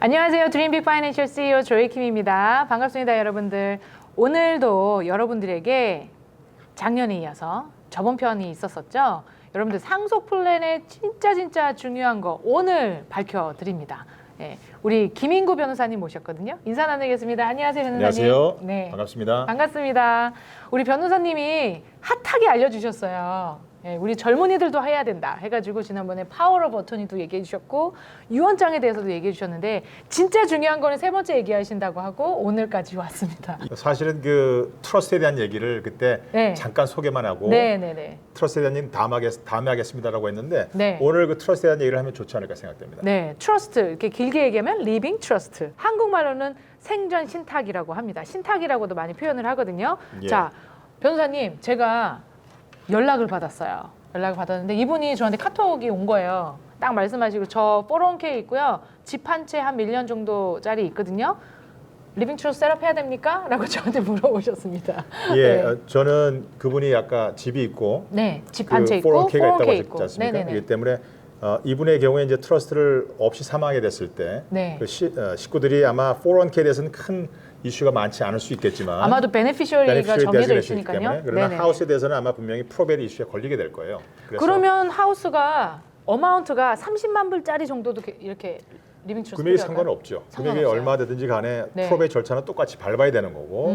안녕하세요. 드림빅 파이낸셜 CEO 조이킴입니다. 반갑습니다, 여러분들. 오늘도 여러분들에게 작년에 이어서 저번 편이 있었었죠. 여러분들 상속 플랜의 진짜 중요한 거 오늘 밝혀드립니다. 네, 우리 김인구 변호사님 모셨거든요. 인사 나누겠습니다. 안녕하세요, 변호사님. 안녕하세요. 네, 반갑습니다. 반갑습니다. 우리 변호사님이 핫하게 알려주셨어요. 네, 우리 젊은이들도 해야 된다 해가지고 지난번에 파워 오브 어토니도 얘기해 주셨고 유언장에 대해서도 얘기해 주셨는데 진짜 중요한 거는 세 번째 얘기하신다고 하고 오늘까지 왔습니다. 사실은 그 트러스트에 대한 얘기를 그때 네. 잠깐 소개만 하고 트러스트에 대한 얘기는 다음에 하겠습니다라고 했는데 네. 오늘 그 트러스트에 대한 얘기를 하면 좋지 않을까 생각됩니다. 네, 트러스트 이렇게 길게 얘기하면 리빙 트러스트. 한국말로는 생전 신탁이라고 합니다. 신탁이라고도 많이 표현을 하거든요. 예. 자, 변호사님, 제가 연락을 받았어요. 연락을 받았는데 이분이 저한테 카톡이 온 거예요. 딱 말씀하시고 저 401k 있고요. 집 한 채 한 1년 정도짜리 있거든요. 리빙 트러스트 셋업 해야 됩니까? 라고 저한테 물어보셨습니다. 예, 네. 저는 그분이 아까 집이 있고 네, 집 한 채 있고 401k가 있다고 401k 하셨지 않습니까? 네네네. 그렇기 때문에 이분의 경우에 이제 트러스트를 없이 사망하게 됐을 때 네. 그 식구들이 아마 401k에 대해서는 큰 이슈가 많지 않을 수 있겠지만 아마도 베네피셔리가 정해져 있으니까요. 때문에 그러나 네네. 하우스에 대해서는 아마 분명히 프로베리 이슈에 걸리게 될 거예요. 그래서 그러면 하우스가 어마운트가 30만 불짜리 정도도 이렇게 리빙 트러스트 금액이 상관없죠. 금액이 상관없어요. 얼마 되든지 간에 네. 프로베이 절차는 똑같이 밟아야 되는 거고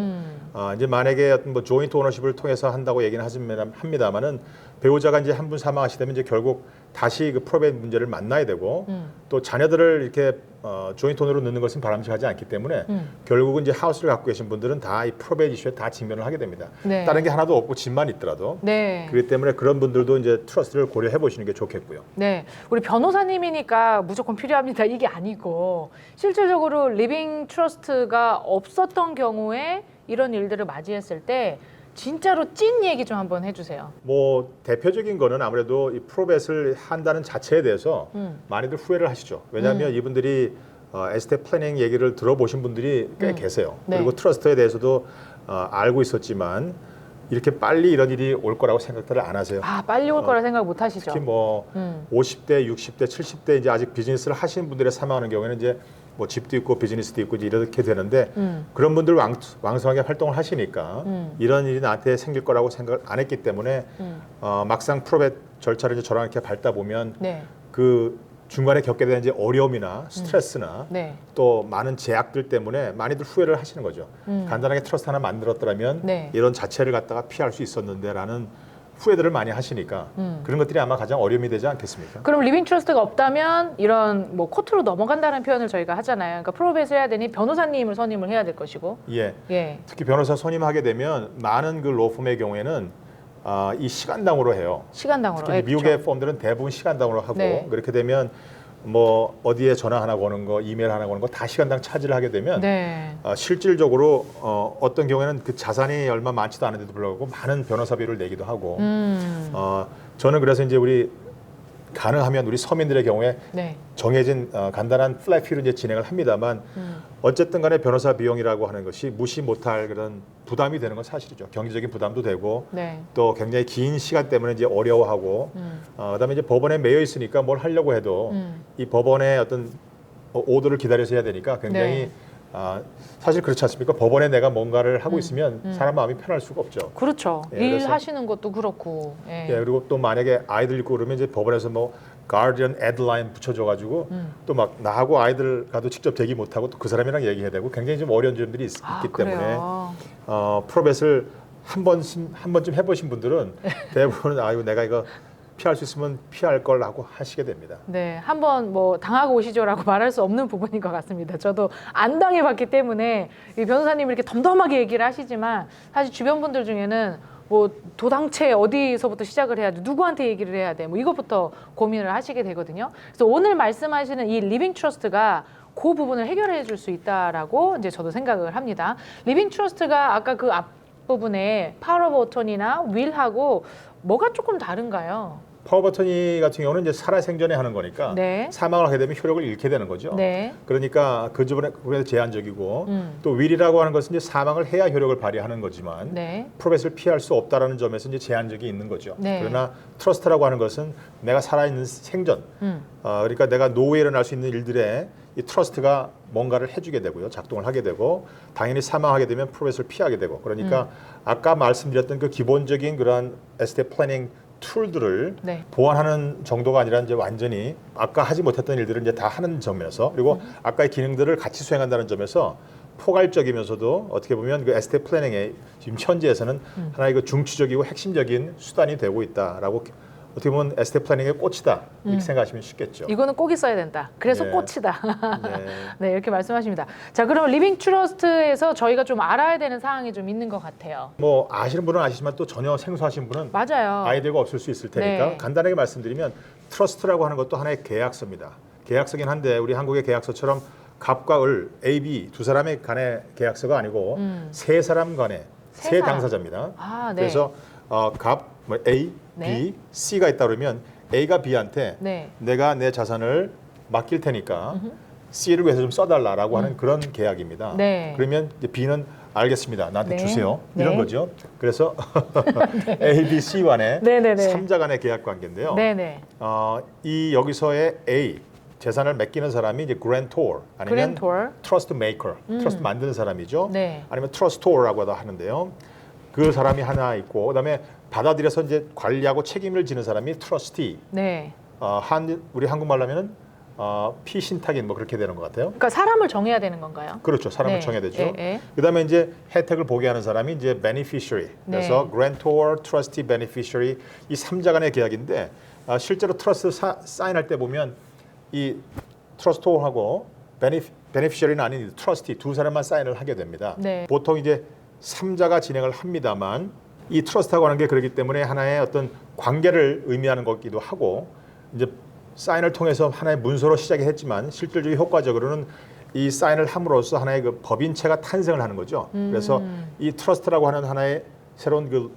이제 만약에 어떤 뭐 조인트 오너십을 통해서 한다고 얘기는 합니다만은 배우자가 이제 한 분 사망하시게 되면 이제 결국 다시 그 프로베이 문제를 만나야 되고 또 자녀들을 이렇게 조인트 오너로 넣는 것은 바람직하지 않기 때문에 결국은 이제 하우스를 갖고 계신 분들은 다 이 프로베이 이슈에 다 직면을 하게 됩니다. 네. 다른 게 하나도 없고 집만 있더라도 네. 그렇기 때문에 그런 분들도 이제 트러스트를 고려해 보시는 게 좋겠고요. 네, 우리 변호사님이니까 무조건 필요합니다. 이게 아니고 실질적으로 리빙 트러스트가 없었던 경우에 이런 일들을 맞이했을 때 진짜로 찐 얘기 좀 한번 해주세요. 뭐 대표적인 거는 아무래도 이 프로벳을 한다는 자체에 대해서 많이들 후회를 하시죠. 왜냐하면 이분들이 에스테이트 플래닝 얘기를 들어보신 분들이 꽤 계세요. 네. 그리고 트러스트에 대해서도 알고 있었지만 이렇게 빨리 이런 일이 올 거라고 생각들을 안 하세요. 아, 빨리 올 거라 생각 못 하시죠? 특히 뭐 50대, 60대, 70대 이제 아직 비즈니스를 하시는 분들의 사망하는 경우에는 이제 뭐 집도 있고 비즈니스도 있고 이제 이렇게 되는데 그런 분들 왕성하게 활동을 하시니까 이런 일이 나한테 생길 거라고 생각을 안 했기 때문에 막상 프로벳 절차를 이제 저랑 이렇게 밟다 보면 네. 그 중간에 겪게 되는 이제 어려움이나 스트레스나 네. 또 많은 제약들 때문에 많이들 후회를 하시는 거죠. 간단하게 트러스트 하나 만들었더라면 네. 이런 자체를 갖다가 피할 수 있었는데라는 후회들을 많이 하시니까 그런 것들이 아마 가장 어려움이 되지 않겠습니까? 그럼 리빙 트러스트가 없다면 이런 뭐 코트로 넘어간다는 표현을 저희가 하잖아요. 그러니까 프로벳을 해야 되니 변호사님을 선임을 해야 될 것이고. 예. 예. 특히 변호사 선임하게 되면 많은 그 로펌의 경우에는 이 시간당으로 해요. 시간당으로. 특히 예, 미국의 그렇죠. 펌들은 대부분 시간당으로 하고 네. 그렇게 되면 뭐 어디에 전화 하나 거는 거, 이메일 하나 거는 거 다 시간당 차지를 하게 되면 네. 실질적으로 어떤 경우에는 그 자산이 얼마 많지도 않은데도 불구하고 많은 변호사비를 내기도 하고 저는 그래서 이제 우리 가능하면 우리 서민들의 경우에 네. 정해진 간단한 플랫 피로 이제 진행을 합니다만 어쨌든 간에 변호사 비용이라고 하는 것이 무시 못할 그런 부담이 되는 건 사실이죠. 경제적인 부담도 되고 네. 또 굉장히 긴 시간 때문에 이제 어려워하고 그다음에 이제 법원에 매여 있으니까 뭘 하려고 해도 이 법원의 어떤 오더를 기다려서 해야 되니까 굉장히 네. 사실 그렇지 않습니까? 법원에 내가 뭔가를 하고 있으면 사람 마음이 편할 수가 없죠. 그렇죠. 예, 일 그래서- 하시는 것도 그렇고. 예. 예, 그리고 또 만약에 아이들 있고 그러면 이제 법원에서 뭐 가디언 애드라인 붙여줘가지고 또 막 나하고 아이들 가도 직접 대기 못하고 또 그 사람이랑 얘기해야 되고 굉장히 좀 어려운 점들이 있기 때문에 그래요. 프로벳을 한 번쯤 해보신 분들은 대부분 아이고 내가 이거 피할 수 있으면 피할 걸 하고 하시게 됩니다. 네, 한번 뭐 당하고 오시죠라고 말할 수 없는 부분인 것 같습니다. 저도 안 당해봤기 때문에 이 변호사님이 이렇게 덤덤하게 얘기를 하시지만 사실 주변 분들 중에는 뭐 도당체 어디서부터 시작을 해야 돼, 누구한테 얘기를 해야 돼, 뭐 이것부터 고민을 하시게 되거든요. 그래서 오늘 말씀하시는 이 리빙 트러스트가 그 부분을 해결해 줄 수 있다라고 이제 저도 생각을 합니다. 리빙 트러스트가 아까 그 앞부분에 파워 오브 어토니나 윌하고 뭐가 조금 다른가요? 파워 버터니 같은 경우는 이제 살아생전에 하는 거니까 네. 사망을 하게 되면 효력을 잃게 되는 거죠. 네. 그러니까 그 부분에 제한적이고 또 윌이라고 하는 것은 이제 사망을 해야 효력을 발휘하는 거지만 네. 프로벳을 피할 수 없다라는 점에서 이제 제한적이 있는 거죠. 네. 그러나 트러스트라고 하는 것은 내가 살아있는 생전, 그러니까 내가 노후에 일어날 수 있는 일들에 이 트러스트가 뭔가를 해주게 되고요, 작동을 하게 되고 당연히 사망하게 되면 프로베이스를 피하게 되고 그러니까 아까 말씀드렸던 그 기본적인 그러한 에스테이트 플래닝 툴들을 네. 보완하는 정도가 아니라 이제 완전히 아까 하지 못했던 일들을 이제 다 하는 점에서 그리고 아까의 기능들을 같이 수행한다는 점에서 포괄적이면서도 어떻게 보면 그 에스테이트 플래닝의 지금 현재에서는 하나의 그 중추적이고 핵심적인 수단이 되고 있다라고 어떻게 보면 에스테이트 플래닝의 꽃이다 이렇게 생각하시면 쉽겠죠. 이거는 꼭 있어야 된다. 그래서 네. 꽃이다. 네. 네, 이렇게 말씀하십니다. 자, 그러면 리빙 트러스트에서 저희가 좀 알아야 되는 사항이 좀 있는 것 같아요. 뭐 아시는 분은 아시지만 또 전혀 생소하신 분은 맞아요. 아이디어가 없을 수 있을 테니까 네. 간단하게 말씀드리면 트러스트라고 하는 것도 하나의 계약서입니다. 계약서긴 한데 우리 한국의 계약서처럼 갑과 을, A, B 두 사람의 간의 계약서가 아니고 세 사람 간의 세 세 사람. 당사자입니다. 아, 네. 그래서 갑 뭐 A, 네. B, C가 있다 그러면 A가 B한테 네. 내가 내 자산을 맡길 테니까 C를 위해서 좀 써달라라고 하는 그런 계약입니다. 네. 그러면 이제 B는 알겠습니다. 나한테 네. 주세요. 네. 이런 거죠. 그래서 A, B, C 간의 네네네. 3자 간의 계약 관계인데요. 네네. 이 여기서의 A 재산을 맡기는 사람이 이제 그랜토어 아니면 그랜토어. 트러스트 메이커, 트러스트 만드는 사람이죠. 네. 아니면 트러스토어라고도 하는데요. 그 사람이 하나 있고 그다음에 받아들여서 이제 관리하고 책임을 지는 사람이 트러스티. 네. 우리 한국말로 하면은 피신탁인 뭐 그렇게 되는 것 같아요. 그러니까 사람을 정해야 되는 건가요? 그렇죠. 사람을 네. 정해야 되죠. 예, 예. 그다음에 이제 혜택을 보게 하는 사람이 이제 beneficiary. 그래서 네. grantor, trustee, beneficiary 이 3자 간의 계약인데 실제로 트러스트 사인할 때 보면 이 트러스토어하고 beneficiary는 아닌 trustee 두 사람만 사인을 하게 됩니다. 네. 보통 이제 3자가 진행을 합니다만 이 트러스트하고 하는 게 그렇기 때문에 하나의 어떤 관계를 의미하는 것기도 하고 이제 사인을 통해서 하나의 문서로 시작이 했지만 실질적인 효과적으로는 이 사인을 함으로써 하나의 그 법인체가 탄생을 하는 거죠. 그래서 이 트러스트라고 하는 하나의 새로운 그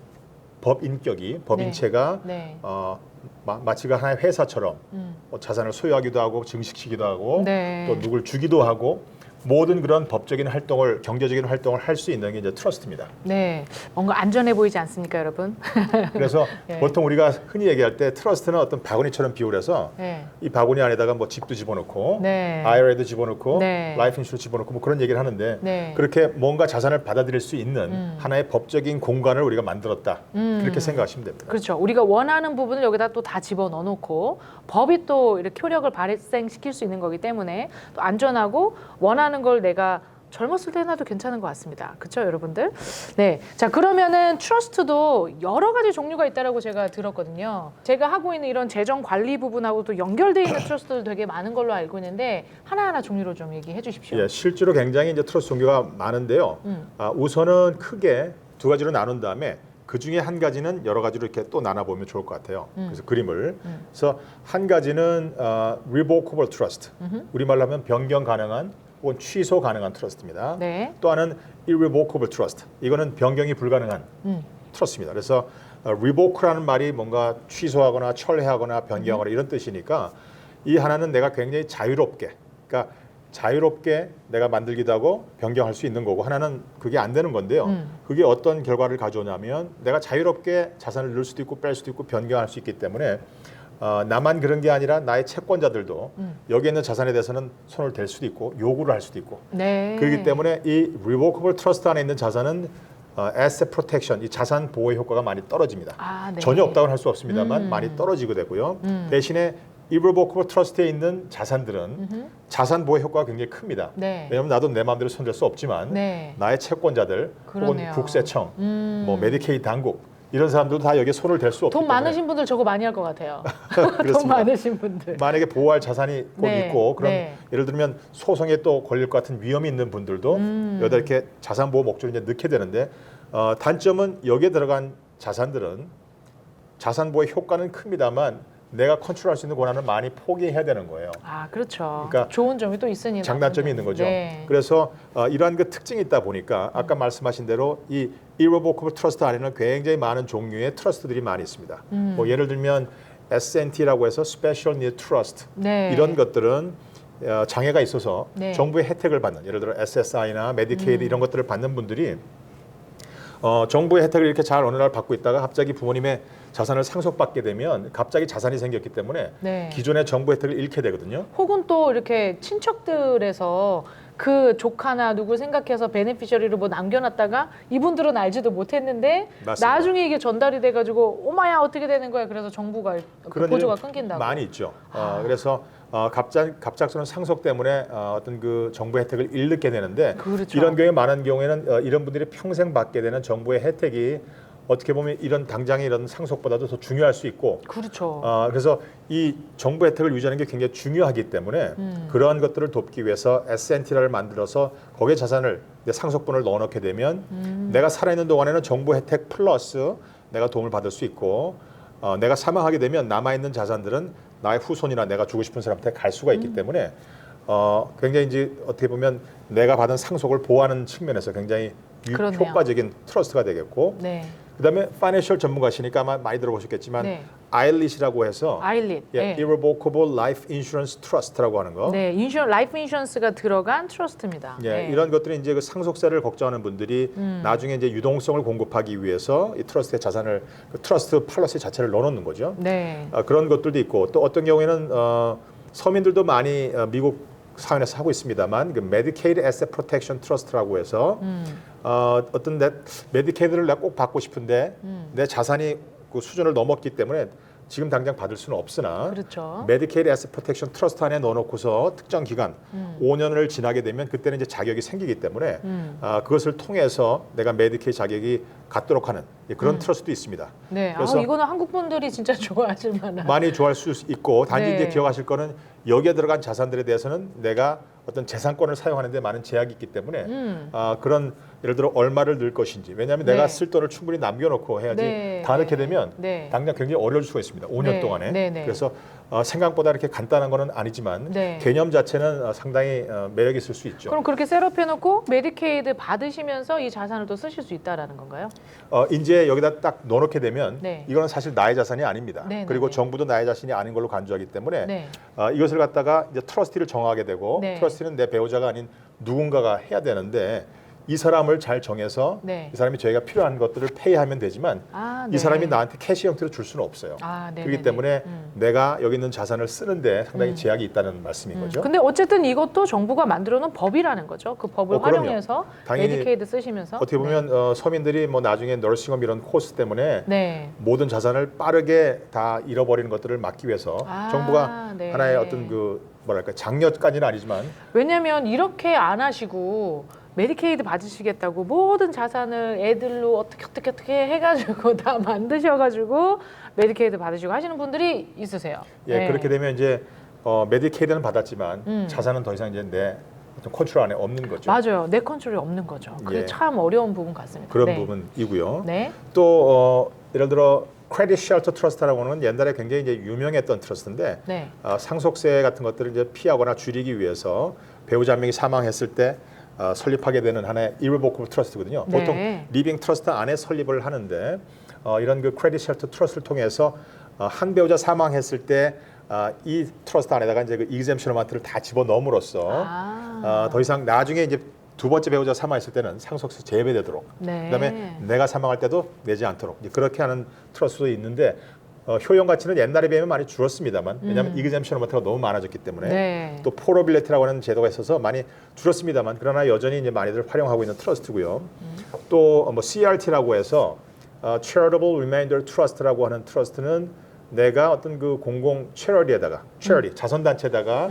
법인격이 법인체가 네. 마치 그 하나의 회사처럼 자산을 소유하기도 하고 증식시키기도 하고 네. 또 누굴 주기도 하고 모든 그런 법적인 활동을 경제적인 활동을 할 수 있는 게 이제 트러스트입니다. 네. 뭔가 안전해 보이지 않습니까, 여러분? 그래서 네. 보통 우리가 흔히 얘기할 때 트러스트는 어떤 바구니처럼 비유를 해서 네. 이 바구니 안에다가 뭐 집도 집어넣고 네. IRA도 집어넣고 네. 라이프 인슈런스 집어넣고 뭐 그런 얘기를 하는데 네. 그렇게 뭔가 자산을 받아들일 수 있는 하나의 법적인 공간을 우리가 만들었다. 그렇게 생각하시면 됩니다. 그렇죠. 우리가 원하는 부분을 여기다 또 다 집어넣어 놓고 법이 또 이렇게 효력을 발생시킬 수 있는 거기 때문에 또 안전하고 원하는 걸 내가 젊었을 때 해놔도 괜찮은 것 같습니다. 그렇죠, 여러분들? 네. 자, 그러면은 트러스트도 여러 가지 종류가 있다라고 제가 들었거든요. 제가 하고 있는 이런 재정 관리 부분하고 또 연결되어 있는 트러스트도 되게 많은 걸로 알고 있는데 하나하나 종류로 좀 얘기해 주십시오. 예, 실제로 굉장히 이제 트러스트 종류가 많은데요. 우선은 크게 두 가지로 나눈 다음에 그 중에 한 가지는 여러 가지로 이렇게 또 나눠보면 좋을 것 같아요. 그래서 그림을. 그래서 한 가지는 revocable trust. 우리말로 하면 변경 가능한 혹은 취소 가능한 트러스트입니다. 네. 또 하나는 irrevocable trust. 이거는 변경이 불가능한 트러스트입니다. 그래서 revoke라는 말이 뭔가 취소하거나 철회하거나 변경하거나 이런 뜻이니까 이 하나는 내가 굉장히 자유롭게, 그러니까 자유롭게 내가 만들기도 하고 변경할 수 있는 거고 하나는 그게 안 되는 건데요. 그게 어떤 결과를 가져오냐면 내가 자유롭게 자산을 넣을 수도 있고 뺄 수도 있고 변경할 수 있기 때문에 나만 그런 게 아니라 나의 채권자들도 여기에 있는 자산에 대해서는 손을 댈 수도 있고 요구를 할 수도 있고 네. 그렇기 때문에 이 revocable trust 안에 있는 자산은 asset protection, 이 자산 보호 효과가 많이 떨어집니다. 아, 네. 전혀 없다고는 할 수 없습니다만 많이 떨어지게 되고요. 대신에 irrevocable trust에 있는 자산들은 자산 보호 효과가 굉장히 큽니다. 네. 왜냐하면 나도 내 마음대로 손댈 수 없지만 네. 나의 채권자들 그러네요. 혹은 국세청, 뭐 메디케이드 당국 이런 사람들도 다 여기에 손을 댈 수 없기 돈 때문에 많으신 분들 저거 많이 할 것 같아요. 그렇습니다. 돈 많으신 분들. 만약에 보호할 자산이 꼭 네, 있고 그럼 네. 예를 들면 소송에 또 걸릴 것 같은 위험이 있는 분들도 여기다 이렇게 자산 보호 목적으로 이제 넣게 되는데 단점은 여기에 들어간 자산들은 자산 보호의 효과는 큽니다만 내가 컨트롤할 수 있는 권한을 많이 포기해야 되는 거예요. 아, 그렇죠. 그러니까 좋은 점이 또 있으니 장단점이 있는 거죠. 네. 그래서 이러한 그 특징이 있다 보니까 아까 말씀하신 대로 이 irrevocable trust 안에는 굉장히 많은 종류의 트러스트들이 많이 있습니다. 뭐 예를 들면 S&T라고 해서 Special Need Trust 네. 이런 것들은 장애가 있어서 네. 정부의 혜택을 받는 예를 들어 SSI나 메디케이드 이런 것들을 받는 분들이 정부의 혜택을 이렇게 잘 어느 날 받고 있다가 갑자기 부모님의 자산을 상속받게 되면 갑자기 자산이 생겼기 때문에 네. 기존의 정부 혜택을 잃게 되거든요. 혹은 또 이렇게 친척들에서 그 조카나 누굴 생각해서 베네피셔리로 뭐 남겨놨다가 이분들은 알지도 못했는데 맞습니다. 나중에 이게 전달이 돼가지고 오마야 어떻게 되는 거야. 그래서 정부가 그런 보조가 일이 끊긴다고. 많이 있죠. 그래서 갑작스러운 상속 때문에 어떤 그 정부 혜택을 잃게 되는데 그렇죠. 이런 경우에 많은 경우에는 이런 분들이 평생 받게 되는 정부의 혜택이 어떻게 보면 이런 당장의 이런 상속보다도 더 중요할 수 있고 그렇죠. 그래서 이 정부 혜택을 유지하는 게 굉장히 중요하기 때문에 그러한 것들을 돕기 위해서 S&T를 만들어서 거기에 자산을 내 상속분을 넣어놓게 되면 내가 살아있는 동안에는 정부 혜택 플러스 내가 도움을 받을 수 있고 내가 사망하게 되면 남아있는 자산들은 나의 후손이나 내가 주고 싶은 사람한테 갈 수가 있기 때문에 굉장히 이제 어떻게 보면 내가 받은 상속을 보호하는 측면에서 굉장히 그러네요. 효과적인 트러스트가 되겠고 네. 그다음에 파이낸셜 전문가시니까 아마 많이 들어보셨겠지만 네. 아일릿이라고 해서 아일릿. 예, Irrevocable Life Insurance Trust라고 하는 거. 네, 라이프 인슈런스가 들어간 트러스트입니다. 예, 네. 이런 것들이 이제 그 상속세를 걱정하는 분들이 나중에 이제 유동성을 공급하기 위해서 이 트러스트의 자산을 그 트러스트 팔러시 자체를 넣어놓는 거죠. 네. 그런 것들도 있고 또 어떤 경우에는 서민들도 많이 미국 사회에서 하고 있습니다만 그 Medicaid Asset Protection Trust라고 해서 어떤 내 메디케이드를 내가 꼭 받고 싶은데 내 자산이 그 수준을 넘었기 때문에 지금 당장 받을 수는 없으나 그렇죠. 메디케이드 에셋 프로텍션 트러스트 안에 넣어놓고서 특정 기간 5년을 지나게 되면 그때는 이제 자격이 생기기 때문에 그것을 통해서 내가 메디케이드 자격이 갖도록 하는 그런 트러스트도 있습니다. 네. 그래서 이거는 한국 분들이 진짜 좋아하실 만한. 많이 좋아할 수 있고 단지 네. 이제 기억하실 거는 여기에 들어간 자산들에 대해서는 내가 어떤 재산권을 사용하는 데 많은 제약이 있기 때문에 그런 예를 들어 얼마를 넣을 것인지 왜냐하면 네. 내가 쓸 돈을 충분히 남겨놓고 해야지 네. 다 넣게 되면 네. 당장 굉장히 어려울 수가 있습니다. 5년 네. 동안에. 네. 네. 그래서 생각보다 이렇게 간단한 거는 아니지만 네. 개념 자체는 상당히 매력이 있을 수 있죠. 그럼 그렇게 셋업해놓고 메디케이드 받으시면서 이 자산을 또 쓰실 수 있다라는 건가요? 이제 여기다 딱 넣어놓게 되면 네. 이거는 사실 나의 자산이 아닙니다. 네, 네, 그리고 네. 정부도 나의 자신이 아닌 걸로 간주하기 때문에 네. 이것을 갖다가 이제 트러스티를 정하게 되고 네. 트러스티는 내 배우자가 아닌 누군가가 해야 되는데 이 사람을 잘 정해서 네. 이 사람이 저희가 필요한 것들을 페이하면 되지만 네. 이 사람이 나한테 캐시 형태로 줄 수는 없어요. 네. 그렇기 때문에 내가 여기 있는 자산을 쓰는데 상당히 제약이 있다는 말씀인 거죠. 근데 어쨌든 이것도 정부가 만들어놓은 법이라는 거죠. 그 법을 그럼요. 활용해서 당연히 메디케이드 쓰시면서 어떻게 보면 서민들이 뭐 나중에 너싱홈 이런 코스 때문에 네. 모든 자산을 빠르게 다 잃어버리는 것들을 막기 위해서 정부가 네. 하나의 어떤 그 뭐랄까 장려까지는 아니지만 왜냐하면 이렇게 안 하시고 메디케이드 받으시겠다고 모든 자산을 애들로 어떻게 해가지고 다 만드셔가지고 메디케이드 받으시고 하시는 분들이 있으세요. 예 네. 그렇게 되면 이제 메디케이드는 받았지만 자산은 더 이상 이제 내 어떤 컨트롤 안에 없는 거죠. 맞아요. 내 컨트롤이 없는 거죠. 그게 예. 참 어려운 부분 같습니다. 그런 네. 부분이고요. 네. 또 예를 들어 크레딧 쉘터 트러스트라고 하는 건 옛날에 굉장히 이제 유명했던 트러스트인데 네. 상속세 같은 것들을 이제 피하거나 줄이기 위해서 배우자 한 명이 사망했을 때 설립하게 되는 하나의 irrevocable 트러스트거든요. 네. 보통 리빙 트러스트 안에 설립을 하는데 이런 그 크레딧 쉘터 트러스트를 통해서 한 배우자 사망했을 때 이 트러스트 안에다가 이제 그 exemption amount를 다 집어 넣음으로써 더 이상 나중에 이제 두 번째 배우자 사망했을 때는 상속세 제외되도록 네. 그다음에 내가 사망할 때도 내지 않도록 이제 그렇게 하는 트러스트도 있는데 효용 가치는 옛날에 비하면 많이 줄었습니다만 왜냐하면 exemption amount가 너무 많아졌기 때문에 네. 또 portability라고 하는 제도가 있어서 많이 줄었습니다만 그러나 여전히 이제 많이들 활용하고 있는 트러스트고요. 또 뭐 CRT라고 해서 Charitable Remainder Trust라고 하는 트러스트는 내가 어떤 그 공공 체러리에다가 자선단체에다가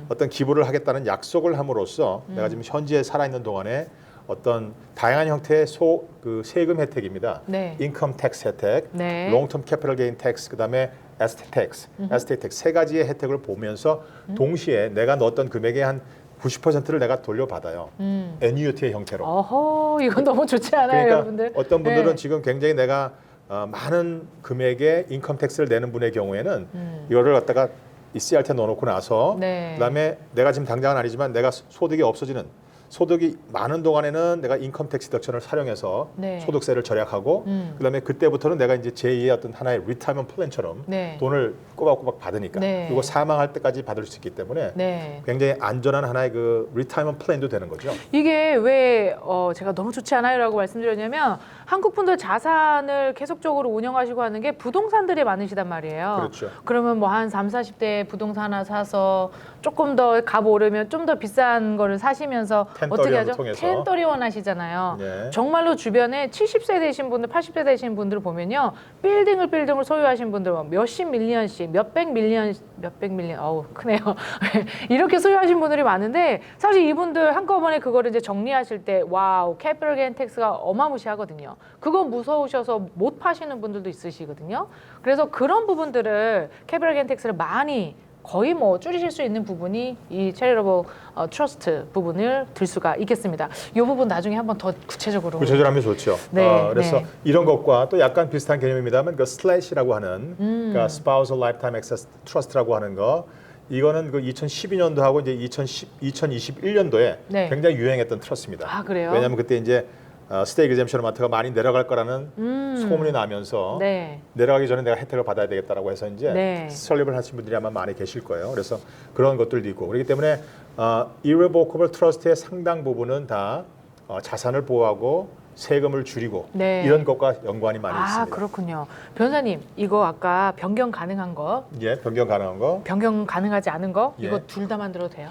어떤 기부를 하겠다는 약속을 함으로써 내가 지금 현지에 살아있는 동안에 어떤 다양한 형태의 그 세금 혜택입니다. 네. 인컴 텍스 혜택, 네. 롱텀 캐피털 게인 텍스, 그다음에 에스테이트 텍스 세 가지의 혜택을 보면서 동시에 내가 넣었던 금액의 한 90%를 내가 돌려받아요. 애뉴이티의 형태로. 어허, 이건 너무 좋지 않아요, 그러니까 여러분들? 어떤 분들은 네. 지금 굉장히 내가 많은 금액의 인컴 텍스를 내는 분의 경우에는 이거를 갖다가 이 CRT에 넣어놓고 나서 네. 그다음에 내가 지금 당장은 아니지만 내가 소득이 없어지는 소득이 많은 동안에는 내가 인컴 텍스 디덕션을 활용해서 네. 소득세를 절약하고 그다음에 그때부터는 내가 이제 제2의 어떤 하나의 리타이먼트 플랜처럼 네. 돈을 꼬박꼬박 받으니까 네. 그리고 사망할 때까지 받을 수 있기 때문에 네. 굉장히 안전한 하나의 그 리타이먼트 플랜도 되는 거죠. 이게 왜 제가 너무 좋지 않아요라고 말씀드렸냐면 한국 분들 자산을 계속적으로 운영하시고 하는 게 부동산들이 많으시단 말이에요. 그렇죠. 그러면 뭐 한 3, 40대 부동산 하나 사서 조금 더 값 오르면 좀 더 비싼 거를 사시면서 어떻게 하죠? 통해서. 텐더리원 하시잖아요. 네. 정말로 주변에 70세 되신 분들, 80세 되신 분들을 보면요. 빌딩을 소유하신 분들 몇십 밀리언씩, 몇백 밀리언, 어우 크네요. 이렇게 소유하신 분들이 많은데 사실 이분들 한꺼번에 그거를 이제 정리하실 때 와우, 캐피털 게인 텍스가 어마무시하거든요. 그거 무서우셔서 못 파시는 분들도 있으시거든요. 그래서 그런 부분들을 캐피털 게인 텍스를 많이 거의 뭐 줄이실 수 있는 부분이 이 체리러블 트러스트 부분을 들 수가 있겠습니다. 이 부분 나중에 한번 더 구체적으로 하면 좋죠. 네, 그래서 네. 이런 것과 또 약간 비슷한 개념입니다만 그 슬래시라고 하는 그러니까 Spousal Lifetime Access Trust라고 하는 거 이거는 그 2012년도하고 이제 2021년도에 네. 굉장히 유행했던 트러스트입니다. 아, 그래요? 왜냐하면 그때 이제 스테이트 exemption 마트가 많이 내려갈 거라는 소문이 나면서 네. 내려가기 전에 내가 혜택을 받아야 되겠다라고 해서 이제 네. 설립을 하신 분들이 아마 많이 계실 거예요. 그래서 그런 것들도 있고 그렇기 때문에 irrevocable trust의 상당 부분은 다 자산을 보호하고 세금을 줄이고 네. 이런 것과 연관이 많이 아, 있습니다. 그렇군요. 변호사님, 이거 아까 변경 가능한 거, 예, 변경 가능한 거 다 변경 가능하지 않은 거, 예. 이거 둘 다 만들어도 돼요?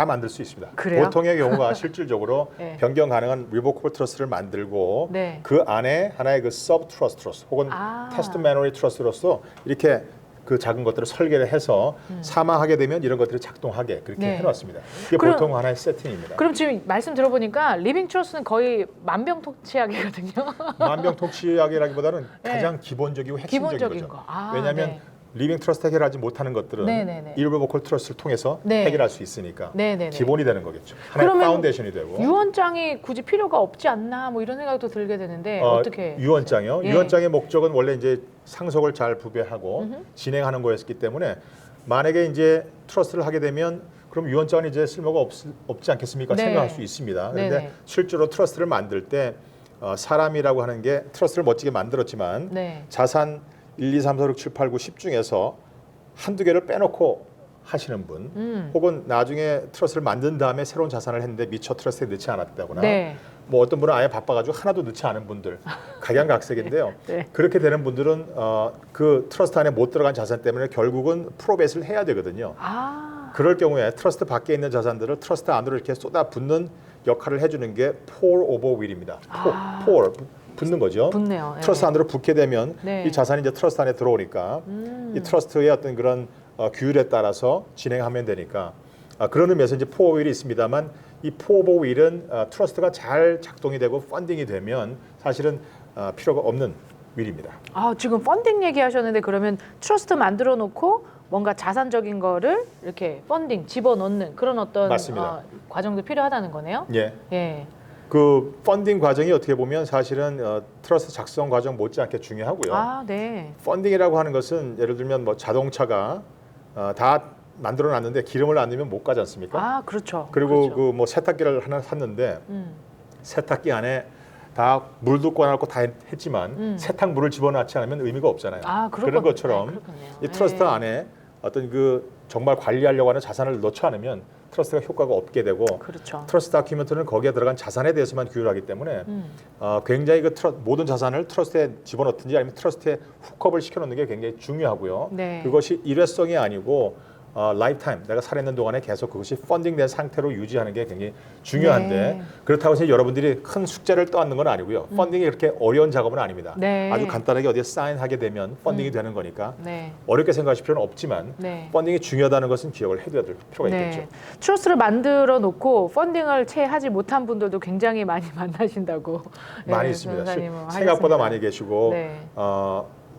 만들 수 있습니다. 그래요? 보통의 경우가 실질적으로 네. 변경 가능한 revocable trust를 만들고 네. 그 안에 하나의 그 sub trust 혹은 testamentary trust로서 이렇게 그 작은 것들을 설계를 해서 사망하게 되면 이런 것들이 작동하게 그렇게 네. 해놨습니다. 이게 그럼- 보통 하나의 세팅입니다. 그럼 지금 말씀 들어보니까 리빙 트러스는 거의 만병통치약이거든요. 만병통치약이라기보다는 네. 가장 기본적이고 핵심적인 기본적인 거죠. 거. 아, 왜냐하면 네. 리빙 트러스트 해결하지 못하는 것들은 네네네. irrevocable trust를 통해서 네. 해결할 수 있으니까 네네네. 기본이 되는 거겠죠. 하나의 그러면 파운데이션이 되고. 유언장이 굳이 필요가 없지 않나 뭐 이런 생각도 들게 되는데 어떻게? 유언장이요? 예. 유언장의 목적은 원래 이제 상속을 잘 부배하고 진행하는 거였기 때문에 만약에 이제 트러스트를 하게 되면 그럼 유언장은 이제 쓸모가 없지 않겠습니까? 네. 생각할 수 있습니다. 그런데 네네. 실제로 트러스트를 만들 때 사람이라고 하는 게 트러스트를 멋지게 만들었지만 네. 자산 1, 2, 3, 4, 6, 7, 8, 9, 10 중에서 한두 개를 빼놓고 하시는 분 혹은 나중에 트러스트를 만든 다음에 새로운 자산을 했는데 미처 트러스트에 넣지 않았다거나 네. 뭐 어떤 분은 아예 바빠가지고 하나도 넣지 않은 분들 각양각색인데요. 네. 그렇게 되는 분들은 그 트러스트 안에 못 들어간 자산 때문에 결국은 프로베이스를 해야 되거든요. 아, 그럴 경우에 트러스트 밖에 있는 자산들을 트러스트 안으로 이렇게 쏟아붓는 역할을 해주는 게 pour over will입니다. pour 붙는 거죠. 붙네요. 예. 트러스트 안으로 붙게 되면 네. 이 자산이 이제 트러스트 안에 들어오니까 이 트러스트의 어떤 그런 규율에 따라서 진행하면 되니까 그런 의미에서 이제 pour over will이 있습니다만 이 pour over will은 트러스트가 잘 작동이 되고 펀딩이 되면 사실은 필요가 없는 will입니다. 아, 지금 펀딩 얘기하셨는데 그러면 트러스트 만들어 놓고 뭔가 자산적인 거를 이렇게 펀딩 집어넣는 그런 어떤 맞습니다. 과정도 필요하다는 거네요. 예. 예. 그 펀딩 과정이 어떻게 보면 사실은 트러스트 작성 과정 못지않게 중요하고요. 아, 네. 펀딩이라고 하는 것은 예를 들면 뭐 자동차가 다 만들어 놨는데 기름을 안 넣으면 못 가지 않습니까? 아, 그렇죠. 그리고 그렇죠. 그 뭐 세탁기를 하나 샀는데 음. 세탁기 안에 다 물도 꺼놓고 다 했지만 세탁 물을 집어넣지 않으면 의미가 없잖아요. 아, 그런 것처럼 그렇겠네요. 이 트러스트 예. 안에 어떤 그 정말 관리하려고 하는 자산을 넣지 않으면 트러스트가 효과가 없게 되고 그렇죠. 트러스트 다큐멘트는 거기에 들어간 자산에 대해서만 규율하기 때문에 굉장히 그 모든 자산을 트러스트에 집어넣든지 아니면 트러스트에 훅업을 시켜놓는 게 굉장히 중요하고요. 네. 그것이 일회성이 아니고 라이프타임 내가 살아있는 동안에 계속 그것이 펀딩된 상태로 유지하는 게 굉장히 중요한데 네. 그렇다고 해서 여러분들이 큰 숙제를 떠안는 건 아니고요. 펀딩이 그렇게 어려운 작업은 아닙니다. 네. 아주 간단하게 어디에 사인하게 되면 펀딩이 되는 거니까 네. 어렵게 생각하실 필요는 없지만 네. 펀딩이 중요하다는 것은 기억을 해둬야 될 필요가 있겠죠. 트러스트를 만들어 놓고 펀딩을 채 하지 못한 분들도 굉장히 많이 만나신다고 많이 예, 있습니다. 변호사님은 생각보다 하셨습니다. 많이 계시고 네.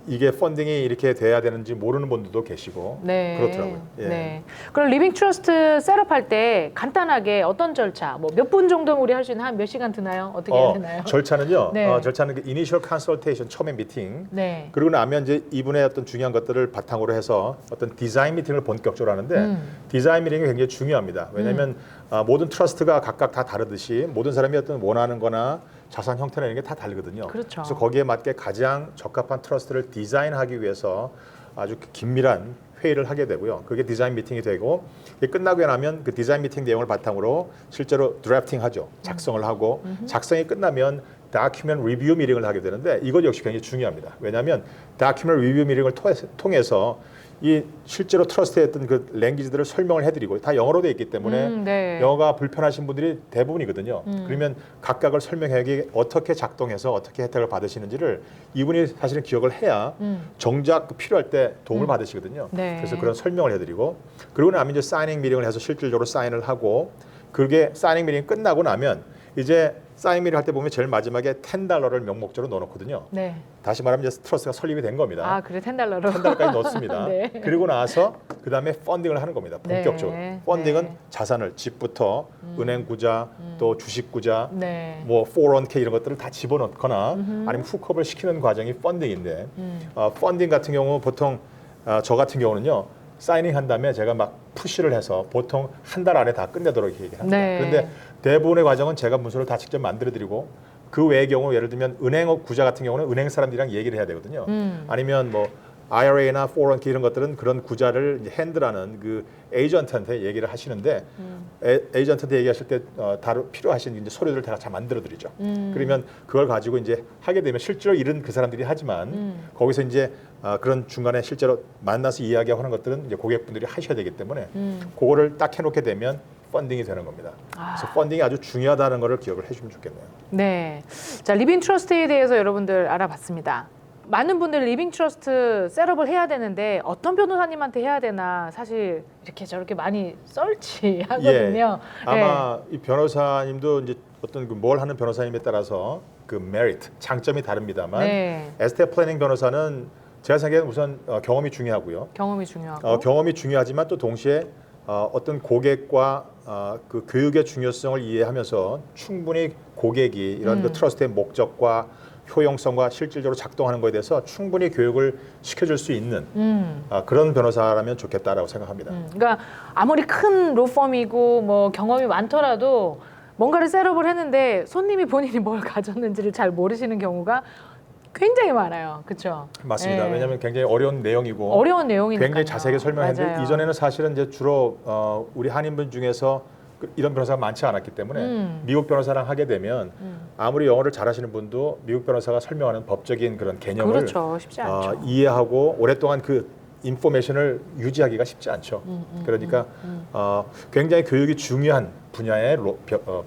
이게 펀딩이 이렇게 돼야 되는지 모르는 분들도 계시고 네. 그렇더라고요. 예. 네. 그럼 리빙 트러스트 셋업할 때 간단하게 어떤 절차, 뭐 몇 분 정도 우리 할 수 있는 한 몇 시간 드나요? 어떻게 해야 되나요? 절차는요. 네. 절차는 그 이니셜 컨설테이션 처음에 미팅. 네. 그리고 나면 이제 이분의 어떤 중요한 것들을 바탕으로 해서 어떤 디자인 미팅을 본격적으로 하는데 디자인 미팅이 굉장히 중요합니다. 왜냐하면 모든 트러스트가 각각 다 다르듯이 모든 사람이 어떤 원하는 거나 자산 형태나 이런 게 다 다르거든요. 그렇죠. 그래서 거기에 맞게 가장 적합한 트러스트를 디자인하기 위해서 아주 긴밀한 회의를 하게 되고요. 그게 디자인 미팅이 되고 이게 끝나고 나면 그 디자인 미팅 내용을 바탕으로 실제로 드래프팅 하죠. 작성을 하고 작성이 끝나면 다큐멘트 리뷰 미팅을 하게 되는데 이것 역시 굉장히 중요합니다. 왜냐하면 다큐멘트 리뷰 미팅을 통해서 이 실제로 트러스트에 했던 그 랭귀지들을 설명을 해드리고 다 영어로 되어 있기 때문에 네. 영어가 불편하신 분들이 대부분이거든요. 그러면 각각을 설명하기 어떻게 작동해서 어떻게 혜택을 받으시는지를 이분이 사실은 기억을 해야 정작 필요할 때 도움을 받으시거든요. 네. 그래서 그런 설명을 해드리고 그리고 나면 이제 사이닝 미팅을 해서 실질적으로 사인을 하고 그게 사이닝 미팅이 끝나고 나면 이제 사인 미팅 할 때 보면 제일 마지막에 $10를 명목적으로 넣어놓거든요. 네. 다시 말하면 이제 트러스트가 설립이 된 겁니다. 아, 그래 $10로. $10까지 넣습니다. 네. 그리고 나서 그 다음에 펀딩을 하는 겁니다. 본격적으로. 네. 펀딩은 네. 자산을 집부터 은행 구자 또 주식 구자 네. 뭐 401k 이런 것들을 다 집어넣거나 아니면 훅업을 시키는 과정이 펀딩인데 펀딩 같은 경우 보통 저 같은 경우는요. 사이닝 한 다음에 제가 막 푸시를 해서 보통 한 달 안에 다 끝내도록 얘기를 합니다. 네. 그런데 대부분의 과정은 제가 문서를 다 직접 만들어드리고 그 외의 경우 예를 들면 은행 구자 같은 경우는 은행 사람들이랑 얘기를 해야 되거든요. 아니면 뭐 IRA나 401k 이런 것들은 그런 구자를 이제 핸들하는 그 에이전트한테 얘기를 하시는데 에이전트한테 얘기하실 때 다루 필요하신 이제 서류들을 제가 잘 만들어드리죠. 그러면 그걸 가지고 이제 하게 되면 실제로 일은 그 사람들이 하지만 거기서 이제 그런 중간에 실제로 만나서 이야기하고 하는 것들은 이제 고객분들이 하셔야 되기 때문에 그거를 딱 해놓게 되면 펀딩이 되는 겁니다. 그래서 펀딩이 아주 중요하다는 것을 기억을 해주면 좋겠네요. 네. 자, 리빙 트러스트에 대해서 여러분들 알아봤습니다. 많은 분들 리빙 트러스트 셋업을 해야 되는데 어떤 변호사님한테 해야 되나 사실 이렇게 저렇게 많이 썰치하거든요. 아마 이 변호사님도 이제 어떤 그 뭘 하는 변호사님에 따라서 그 메리트 장점이 다릅니다만 네. 에스테이트 플래닝 변호사는 제가 생각에는 우선 경험이 중요하고요. 경험이 중요하고. 경험이 중요하지만 또 동시에 어떤 고객과 그 교육의 중요성을 이해하면서 충분히 고객이 이런 그 트러스트의 목적과 효용성과 실질적으로 작동하는 것에 대해서 충분히 교육을 시켜줄 수 있는 그런 변호사라면 좋겠다라고 생각합니다. 그러니까 아무리 큰 로펌이고 뭐 경험이 많더라도 뭔가를 셋업을 했는데 손님이 본인이 뭘 가졌는지를 잘 모르시는 경우가 굉장히 많아요. 그렇죠? 맞습니다. 네. 왜냐하면 굉장히 어려운 내용이고 어려운 내용이니까요. 굉장히 자세하게 설명했는데 맞아요. 이전에는 사실은 이제 주로 우리 한인분 중에서 이런 변호사가 많지 않았기 때문에 미국 변호사랑 하게 되면 아무리 영어를 잘하시는 분도 미국 변호사가 설명하는 법적인 그런 개념을 그렇죠. 쉽지 않죠. 이해하고 오랫동안 그 인포메이션을 유지하기가 쉽지 않죠. 그러니까 굉장히 교육이 중요한 분야의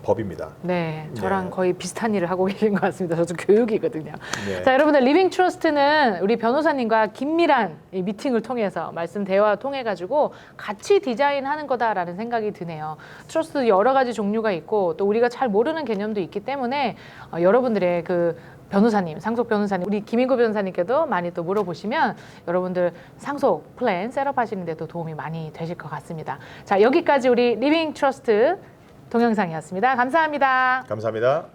법입니다. 네, 저랑 네. 거의 비슷한 일을 하고 계신 것 같습니다. 저도 교육이거든요. 네. 자, 여러분들 리빙 트러스트는 우리 변호사님과 긴밀한 이 미팅을 통해서 말씀 대화 통해 가지고 같이 디자인하는 거다라는 생각이 드네요. 트러스트 여러 가지 종류가 있고 또 우리가 잘 모르는 개념도 있기 때문에 여러분들의 그 변호사님, 상속 변호사님, 우리 김인구 변호사님께도 많이 또 물어보시면 여러분들 상속 플랜 셋업하시는 데도 도움이 많이 되실 것 같습니다. 자, 여기까지 우리 리빙 트러스트 동영상이었습니다. 감사합니다. 감사합니다.